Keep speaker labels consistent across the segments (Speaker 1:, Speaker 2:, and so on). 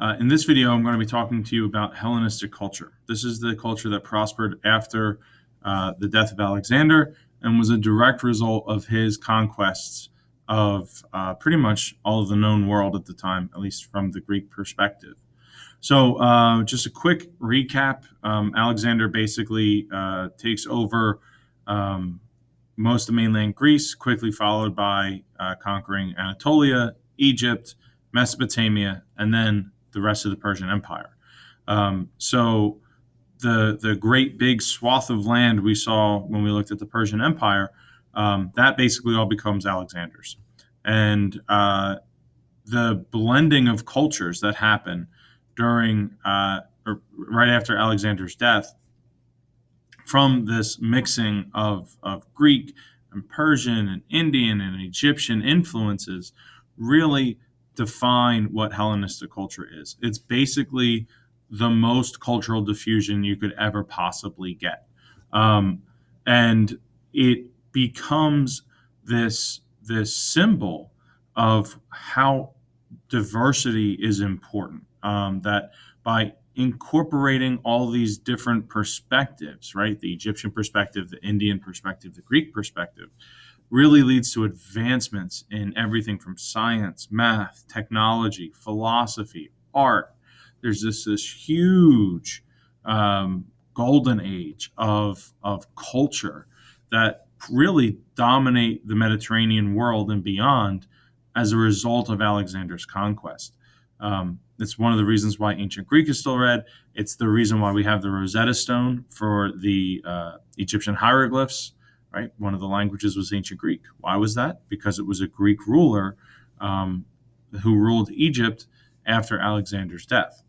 Speaker 1: In this video, I'm going to be talking to you about Hellenistic culture. This is the culture that prospered after the death of Alexander and was a direct result of his conquests of pretty much all of the known world at the time, at least from the Greek perspective. So, just a quick recap. Alexander basically takes over most of mainland Greece, quickly followed by conquering Anatolia, Egypt, Mesopotamia, and then the rest of the Persian Empire. So the great big swath of land we saw when we looked at the Persian Empire, that basically all becomes Alexander's. And the blending of cultures that happen during or right after Alexander's death, from this mixing of Greek and Persian and Indian and Egyptian influences, really define what Hellenistic culture is. It's basically the most cultural diffusion you could ever possibly get. And it becomes this symbol of how diversity is important. That by incorporating all these different perspectives, right? The Egyptian perspective, the Indian perspective, the Greek perspective, really leads to advancements in everything from science, math, technology, philosophy, art. There's this huge golden age of culture that really dominate the Mediterranean world and beyond as a result of Alexander's conquest. It's one of the reasons why ancient Greek is still read. It's the reason why we have the Rosetta Stone for the Egyptian hieroglyphs, right? One of the languages was ancient Greek. Why was that? Because it was a Greek ruler who ruled Egypt after Alexander's death.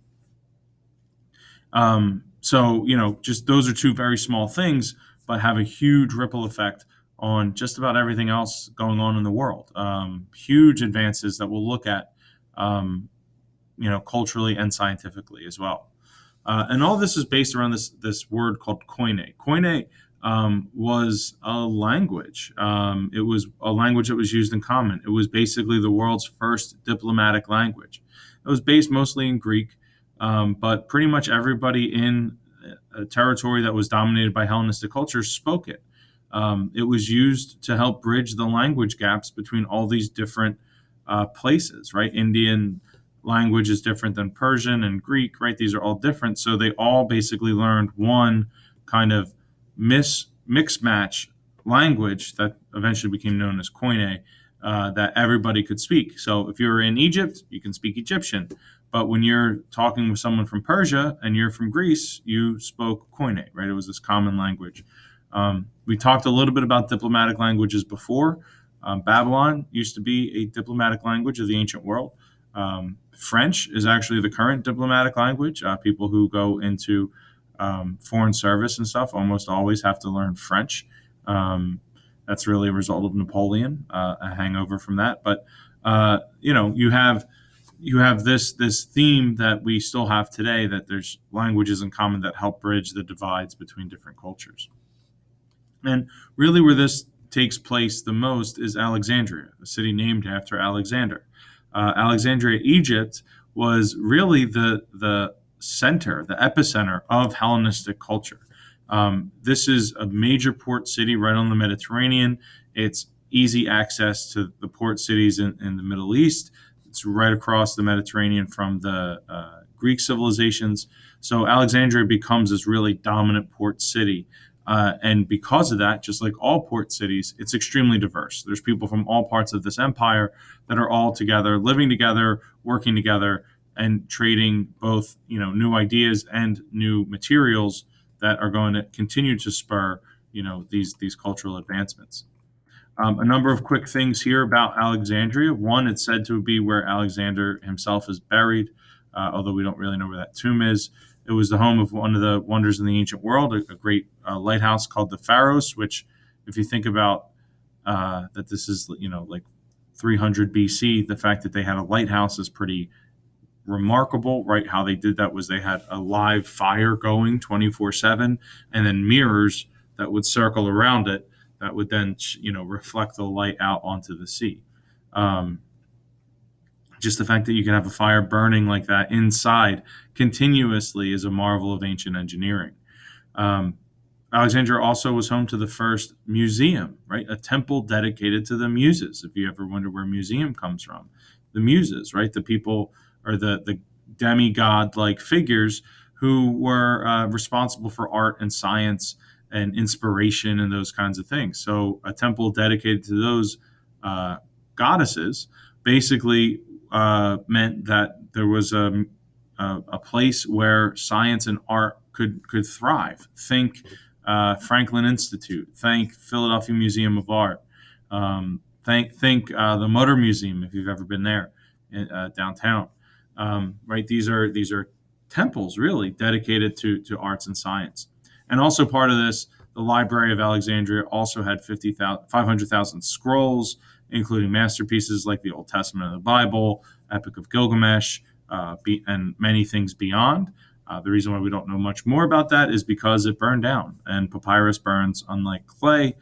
Speaker 1: So, just those are two very small things, but have a huge ripple effect on just about everything else going on in the world. Huge advances that we'll look at, culturally and scientifically as well. And all this is based around this word called koine. Koine was a language. It was a language that was used in common. It was basically the world's first diplomatic language. It was based mostly in Greek, but pretty much everybody in a territory that was dominated by Hellenistic culture spoke it. It was used to help bridge the language gaps between all these different places, right? Indian language is different than Persian and Greek, right? These are all different. So they all basically learned one kind of mix match language that eventually became known as Koine, that everybody could speak. So if you're in Egypt, you can speak Egyptian. But when you're talking with someone from Persia and you're from Greece, you spoke Koine, right? It was this common language. We talked a little bit about diplomatic languages before. Babylon used to be a diplomatic language of the ancient world. French is actually the current diplomatic language. People who go into foreign service and stuff almost always have to learn French. That's really a result of Napoleon, a hangover from that. But you have this theme that we still have today, that there's languages in common that help bridge the divides between different cultures. And really where this takes place the most is Alexandria, a city named after Alexander. Alexandria, Egypt, was really the center, the epicenter of Hellenistic culture. This is a major port city right on the Mediterranean. It's easy access to the port cities in the Middle East. It's right across the Mediterranean from the Greek civilizations. So Alexandria becomes this really dominant port city. And because of that, just like all port cities, it's extremely diverse. There's people from all parts of this empire that are all together, living together, working together, and trading both, new ideas and new materials that are going to continue to spur, these cultural advancements. A number of quick things here about Alexandria. One, it's said to be where Alexander himself is buried, although we don't really know where that tomb is. It was the home of one of the wonders in the ancient world, a great lighthouse called the Pharos, which, if you think about that this is, like 300 BC, the fact that they had a lighthouse is pretty remarkable, right? How they did that was they had a live fire going 24/7 and then mirrors that would circle around it that would then, reflect the light out onto the sea. Just the fact that you can have a fire burning like that inside continuously is a marvel of ancient engineering. Um, Alexandria also was home to the first museum, right? A temple dedicated to the muses. If you ever wonder where museum comes from, the muses, right? The people or the demigod like figures who were responsible for art and science and inspiration and those kinds of things. So a temple dedicated to those uh, goddesses basically meant that there was a place where science and art could thrive. Think Franklin Institute. Think Philadelphia Museum of Art. Think the Motor Museum if you've ever been there downtown. Right, these are temples really dedicated to arts and science, and also part of this. The Library of Alexandria also had 500,000 scrolls, including masterpieces like the Old Testament of the Bible, Epic of Gilgamesh, and many things beyond. The reason why we don't know much more about that is because it burned down, and papyrus burns unlike clay.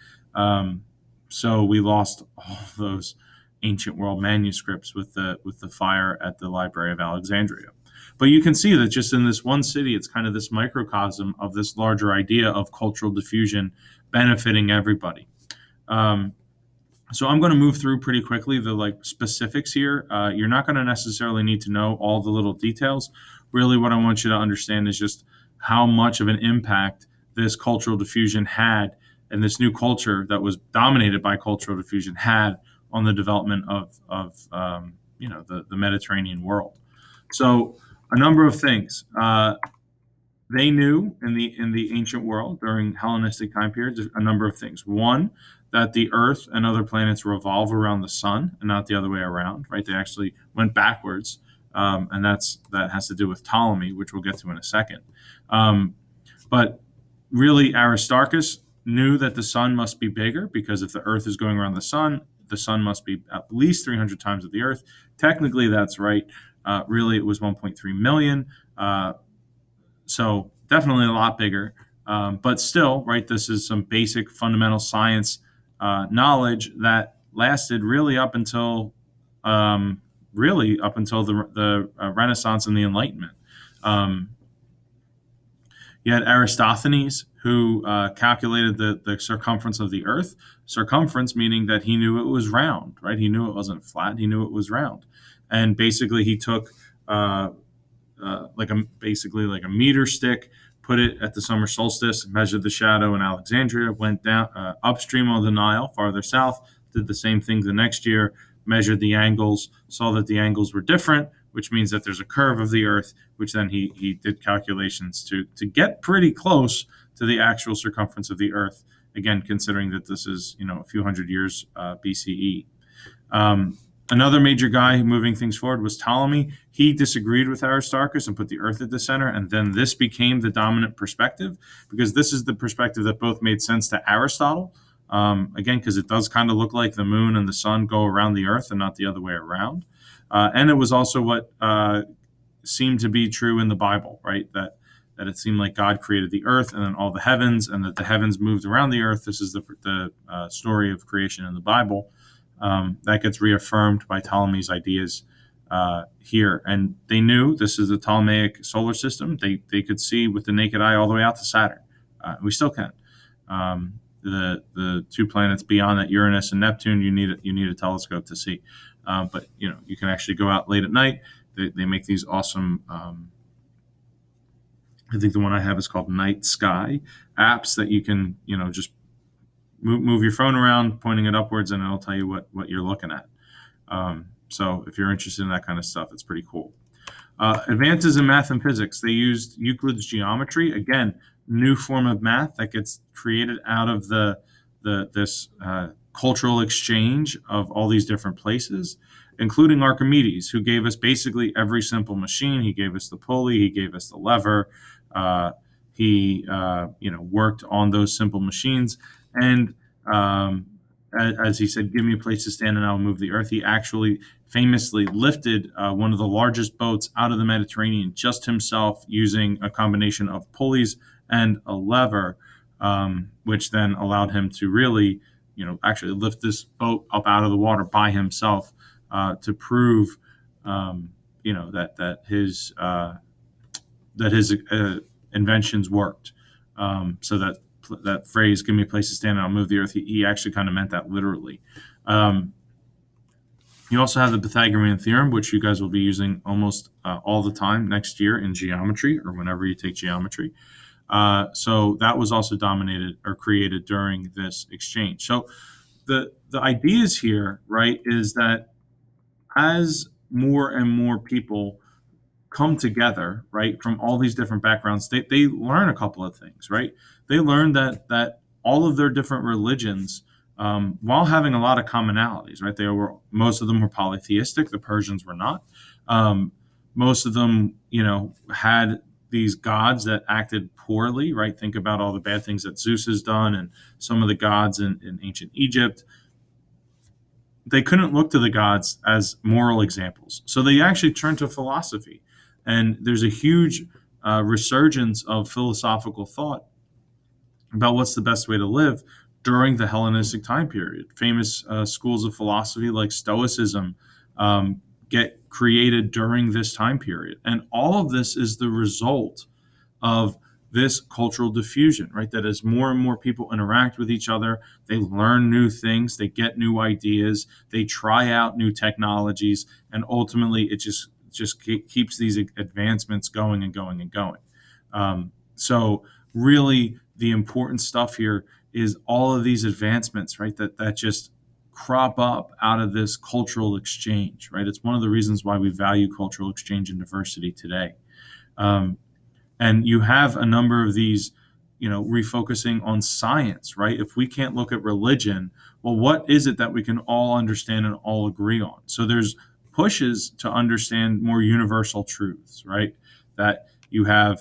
Speaker 1: So we lost all of those ancient world manuscripts with the fire at the Library of Alexandria. But you can see that just in this one city, it's kind of this microcosm of this larger idea of cultural diffusion benefiting everybody. Um, so I'm going to move through pretty quickly the like specifics here. You're not going to necessarily need to know all the little details. Really, what I want you to understand is just how much of an impact this cultural diffusion had, and this new culture that was dominated by cultural diffusion had on the development of the Mediterranean world. So a number of things. They knew in the ancient world during Hellenistic time periods a number of things. One, that the Earth and other planets revolve around the sun and not the other way around. Right? They actually went backwards, and that has to do with Ptolemy, which we'll get to in a second. But really, Aristarchus knew that the sun must be bigger because if the Earth is going around the sun must be at least 300 times of the Earth. Technically, that's right. Really, it was 1.3 million. So definitely a lot bigger. But still, right, this is some basic fundamental science knowledge that lasted really up until the Renaissance and the Enlightenment. Um, you had Aristophanes, who calculated the circumference of the Earth. Circumference meaning that he knew it was round, right? He knew it wasn't flat. He knew it was round, and basically he took basically like a meter stick, put it at the summer solstice, measured the shadow in Alexandria, went down upstream of the Nile, farther south, did the same thing the next year, measured the angles, saw that the angles were different, which means that there's a curve of the Earth, which then he did calculations to get pretty close to the actual circumference of the Earth. Again, considering that this is a few hundred years BCE. Another major guy moving things forward was Ptolemy. He disagreed with Aristarchus and put the Earth at the center, and then this became the dominant perspective because this is the perspective that both made sense to Aristotle. Again, because it does kind of look like the moon and the sun go around the Earth and not the other way around. And it was also what seemed to be true in the Bible, right? That it seemed like God created the Earth and then all the heavens, and that the heavens moved around the Earth. This is the story of creation in the Bible. That gets reaffirmed by Ptolemy's ideas here. And they knew this is the Ptolemaic solar system. They could see with the naked eye all the way out to Saturn. We still can. The two planets beyond that, Uranus and Neptune, you need a telescope to see. But you can actually go out late at night. They make these awesome. I think the one I have is called Night Sky apps that you can just move your phone around, pointing it upwards, and it'll tell you what you're looking at. So if you're interested in that kind of stuff, it's pretty cool. Advances in math and physics. They used Euclid's geometry. Again, new form of math that gets created out of this cultural exchange of all these different places, including Archimedes, who gave us basically every simple machine. He gave us the pulley. He gave us the lever. He worked on those simple machines. And as he said, give me a place to stand and I'll move the earth. He actually famously lifted one of the largest boats out of the Mediterranean just himself using a combination of pulleys and a lever, which then allowed him to really, actually lift this boat up out of the water by himself to prove that his inventions worked. So that phrase, "Give me a place to stand and I'll move the earth," he actually kind of meant that literally. Um, you also have the Pythagorean theorem, which you guys will be using almost all the time next year in geometry or whenever you take geometry. So that was also dominated or created during this exchange. So the ideas here, right, is that as more and more people come together, right, from all these different backgrounds, they learn a couple of things, right? They learn that all of their different religions, while having a lot of commonalities, right? Most of them were polytheistic. The Persians were not. Um, Most of them, had these gods that acted poorly, right? Think about all the bad things that Zeus has done, and some of the gods in ancient Egypt. They couldn't look to the gods as moral examples. So they actually turned to philosophy. And there's a huge resurgence of philosophical thought about what's the best way to live during the Hellenistic time period. Famous schools of philosophy like Stoicism get created during this time period. And all of this is the result of this cultural diffusion, right? That as more and more people interact with each other, they learn new things, they get new ideas, they try out new technologies, and ultimately it just keeps these advancements going and going and going. So really, the important stuff here is all of these advancements, right? That just crop up out of this cultural exchange, right? It's one of the reasons why we value cultural exchange and diversity today. Um, and you have a number of these, refocusing on science, right? If we can't look at religion, well, what is it that we can all understand and all agree on? So there's pushes to understand more universal truths, right? That you have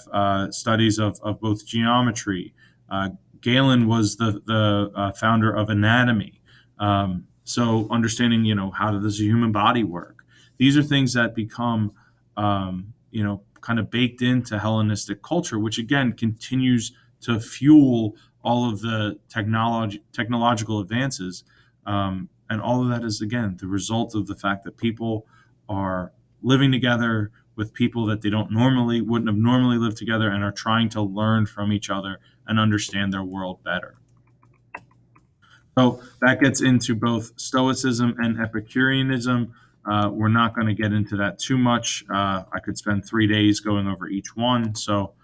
Speaker 1: studies of both geometry. Galen was the founder of anatomy. So understanding, how does the human body work? These are things that become, kind of baked into Hellenistic culture, which again continues to fuel all of the technological advances. And all of that is, again, the result of the fact that people are living together with people that they wouldn't have normally lived together, and are trying to learn from each other and understand their world better. So that gets into both Stoicism and Epicureanism. We're not going to get into that too much. I could spend 3 days going over each one, so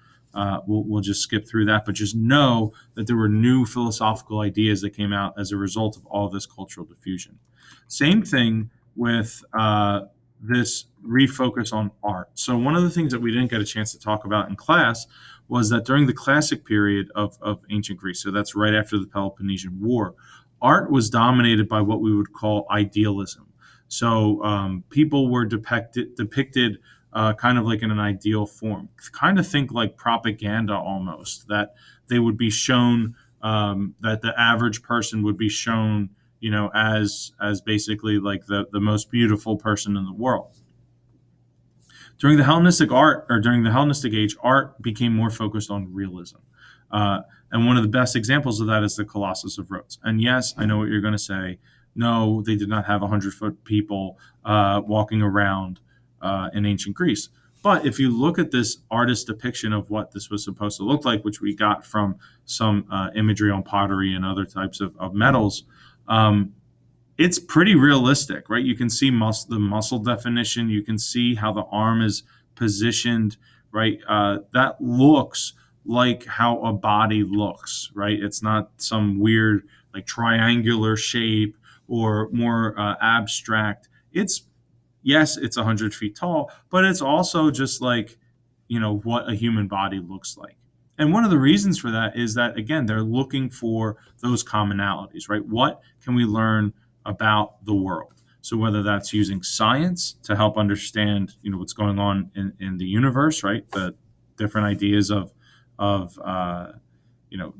Speaker 1: we'll just skip through that. But just know that there were new philosophical ideas that came out as a result of all of this cultural diffusion. Same thing with this refocus on art. So one of the things that we didn't get a chance to talk about in class was that during the classic period of ancient Greece, so that's right after the Peloponnesian War, art was dominated by what we would call idealism. So people were depicted kind of like in an ideal form. Kind of think like propaganda almost, that they would be shown, that the average person would be shown, as basically like the most beautiful person in the world. During the Hellenistic age, art became more focused on realism. And one of the best examples of that is the Colossus of Rhodes. And yes, I know what you're going to say. No, they did not have 100-foot people walking around in ancient Greece. But if you look at this artist depiction of what this was supposed to look like, which we got from some imagery on pottery and other types of metals, it's pretty realistic, right? You can see the muscle definition. You can see how the arm is positioned, right? That looks like how a body looks, right? It's not some weird like triangular shape or more abstract. Yes, it's 100 feet tall, but it's also just like, what a human body looks like. And one of the reasons for that is that, again, they're looking for those commonalities, right? What can we learn about the world? So whether that's using science to help understand, what's going on in the universe, right? The different ideas of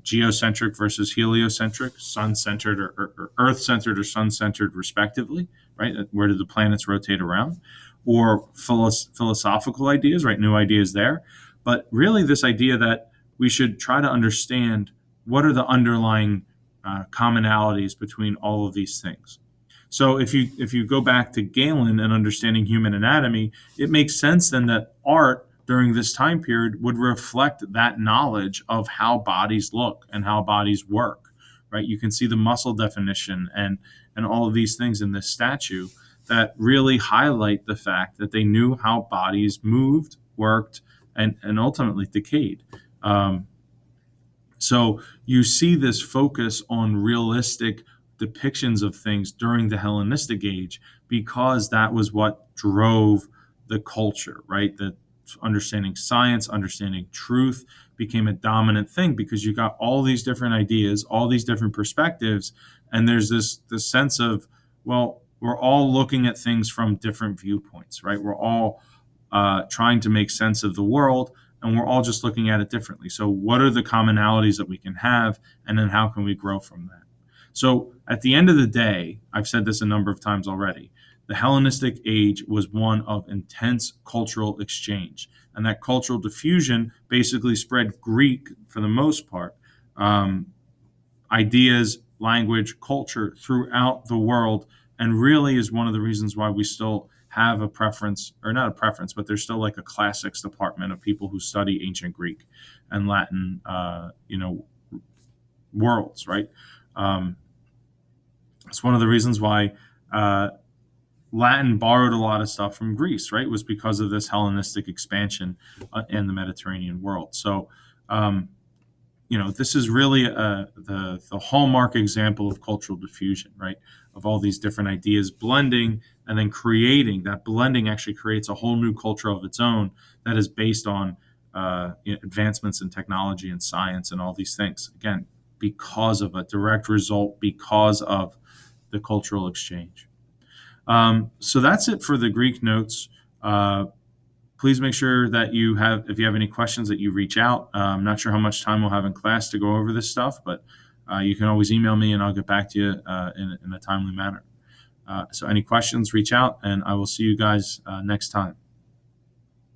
Speaker 1: geocentric versus heliocentric, sun-centered or earth-centered or sun-centered respectively, right? Where do the planets rotate around? Or philosophical ideas, right? New ideas there. But really this idea that we should try to understand what are the underlying commonalities between all of these things. So if you go back to Galen and understanding human anatomy, it makes sense then that art during this time period would reflect that knowledge of how bodies look and how bodies work, right? You can see the muscle definition and all of these things in this statue that really highlight the fact that they knew how bodies moved, worked, and ultimately decayed. Um, so you see this focus on realistic depictions of things during the Hellenistic age because that was what drove the culture, right? That understanding science, understanding truth became a dominant thing because you got all these different ideas, all these different perspectives, and there's this sense of, well, we're all looking at things from different viewpoints, right? We're all trying to make sense of the world, and we're all just looking at it differently. So, what are the commonalities that we can have, and then how can we grow from that? So, at the end of the day, I've said this a number of times already. The Hellenistic age was one of intense cultural exchange, and that cultural diffusion basically spread Greek for the most part. Um, Ideas, language, culture throughout the world, and really is one of the reasons why we still have a preference, or not a preference, but there's still like a classics department of people who study ancient Greek and Latin, worlds, right? Um, it's one of the reasons why Latin borrowed a lot of stuff from Greece, right? It was because of this Hellenistic expansion in the Mediterranean world. So, um, this is really the hallmark example of cultural diffusion, right? Of all these different ideas blending and then creating. That blending actually creates a whole new culture of its own that is based on advancements in technology and science and all these things. Again, because of a direct result, because of the cultural exchange. So that's it for the Greek notes. Please make sure that if you have any questions, that you reach out. I'm not sure how much time we'll have in class to go over this stuff, but you can always email me and I'll get back to you in a timely manner. So any questions, reach out, and I will see you guys next time.